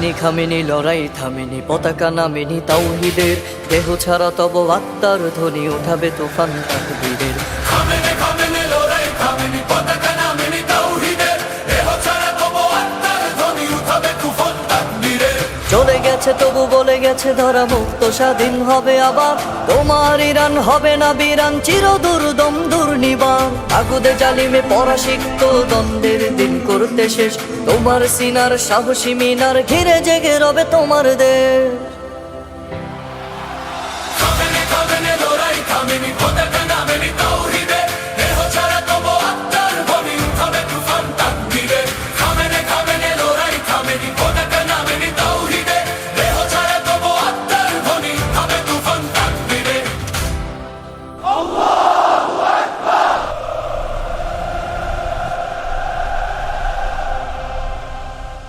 Khamenei Khamenei লড়াই থামেনি, পতাকা নামেনি তাওহীদের, দেহ ছাড়া তব আত্মার ধ্বনি উঠাবে তুফান তাকবীরের। খামেনি খামেনি লড়াই থামেনি, পতাকা নামেনি তাওহীদের, দেহ ছাড়া তব আত্মার ধ্বনি উঠাবে তুফান তাকবীরের। চলে গেছে তবু বলে গেছে ধরা, মুক্ত স্বাধীন হবে আবার, তোমার ইরান হবে না বিরান, চিরদুর্দম দুর্নিবাণ। আগুদে জালিমে পরাশিক্ত দ্বন্দ্বের দিন করতে শেষ, তোমার সিনার সাহসী মিনার ঘিরে জেগে রবে তোমার দেশ।